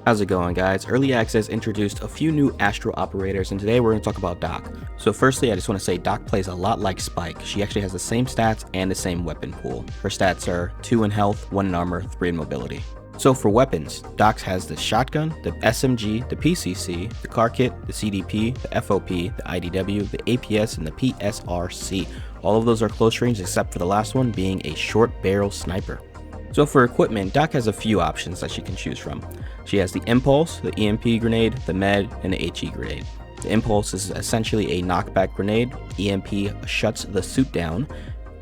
How's it going, guys? Early Access introduced a few new Astro operators, and today we're going to talk about Doc. So firstly, I just want to say Doc plays a lot like Spike. She actually has the same stats and the same weapon pool. Her stats are 2 in health, 1 in armor, 3 in mobility. So for weapons, Doc has the shotgun, the SMG, the PCC, the car kit, the CDP, the FOP, the IDW, the APS, and the PSRC. All of those are close range except for the last one being a short barrel sniper. So for equipment, Doc has a few options that she can choose from. She has the Impulse, the EMP grenade, the Med, and the HE grenade. The Impulse is essentially a knockback grenade, EMP shuts the suit down,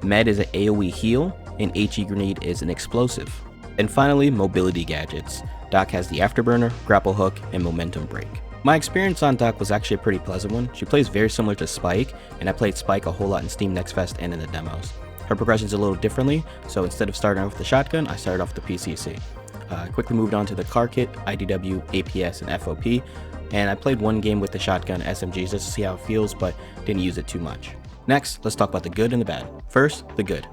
Med is an AoE heal, and HE grenade is an explosive. And finally, mobility gadgets. Doc has the Afterburner, grapple hook, and momentum break. My experience on Doc was actually a pretty pleasant one. She plays very similar to Spike, and I played Spike a whole lot in Steam Next Fest and in the demos. Her progression's a little differently, so instead of starting off with the shotgun, I started off with the PCC. I quickly moved on to the car kit, IDW, APS, and FOP, and I played one game with the shotgun SMGs just to see how it feels, but didn't use it too much. Next, let's talk about the good and the bad. First, the good.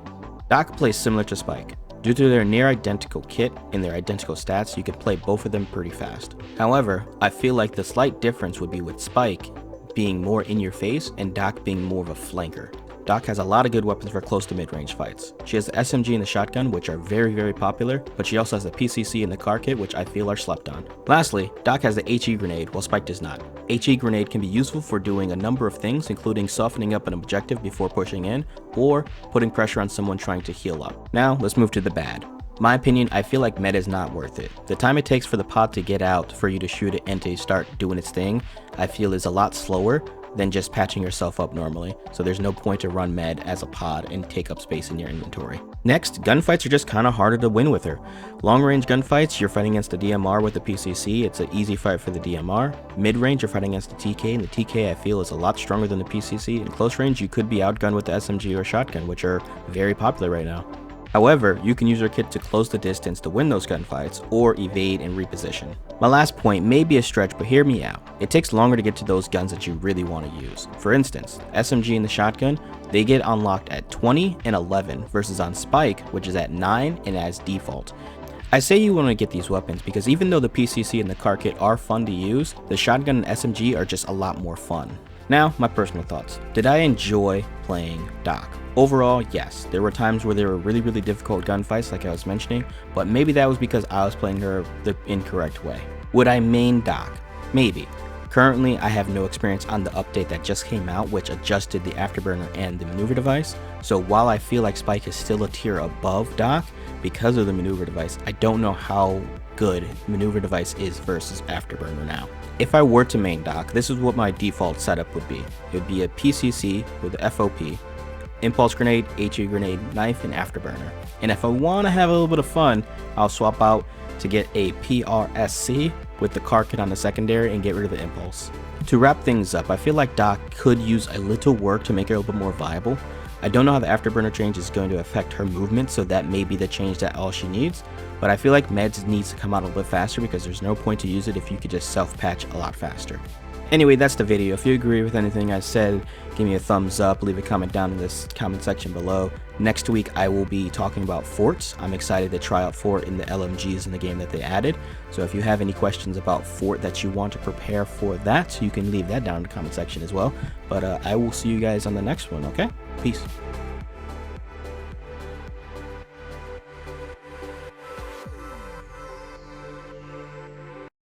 Doc plays similar to Spike. Due to their near identical kit and their identical stats, you can play both of them pretty fast. However, I feel like the slight difference would be with Spike being more in your face and Doc being more of a flanker. Doc has a lot of good weapons for close to mid-range fights. She has the SMG and the shotgun, which are very popular, but she also has the PCC and the car kit, which I feel are slept on. Lastly, Doc has the HE grenade, while Spike does not. HE grenade can be useful for doing a number of things, including softening up an objective before pushing in, or putting pressure on someone trying to heal up. Now, let's move to the bad. My opinion, I feel like Med is not worth it. The time it takes for the pod to get out for you to shoot it and to start doing its thing, I feel is a lot slower than just patching yourself up normally, so there's no point to run Med as a pod and take up space in your inventory. Next, gunfights are just kind of harder to win with her. Long range gunfights, you're fighting against the DMR with the PCC, it's an easy fight for the DMR. Mid range, you're fighting against the TK, and the TK I feel is a lot stronger than the PCC. In close range, you could be outgunned with the SMG or shotgun, which are very popular right now. However, you can use your kit to close the distance to win those gunfights, or evade and reposition. My last point may be a stretch, but hear me out. It takes longer to get to those guns that you really want to use. For instance, SMG and the shotgun, they get unlocked at 20 and 11 versus on Spike, which is at 9 and as default. I say you want to get these weapons because even though the PCC and the car kit are fun to use, the shotgun and SMG are just a lot more fun. Now, my personal thoughts. Did I enjoy playing Doc? Overall, yes. There were times where there were really difficult gunfights like I was mentioning, but maybe that was because I was playing her the incorrect way. Would I main Doc? Maybe. Currently, I have no experience on the update that just came out, which adjusted the Afterburner and the maneuver device. So while I feel like Spike is still a tier above Doc, because of the maneuver device, I don't know how good maneuver device is versus Afterburner now. If I were to main Doc, this is what my default setup would be. It would be a PCC with the FOP, Impulse grenade, HE grenade, knife, and Afterburner. And if I want to have a little bit of fun, I'll swap out to get a PRSC with the car kit on the secondary and get rid of the Impulse. To wrap things up, I feel like Doc could use a little work to make it a little bit more viable. I don't know how the Afterburner change is going to affect her movement, so that may be the change that all she needs, but I feel like Meds needs to come out a little bit faster because there's no point to use it if you could just self-patch a lot faster. Anyway, that's the video. If you agree with anything I said, give me a thumbs up, leave a comment down in this comment section below. Next week, I will be talking about forts. I'm excited to try out fort in the LMGs in the game that they added. So if you have any questions about fort that you want to prepare for that, you can leave that down in the comment section as well. But I will see you guys on the next one, okay? Peace.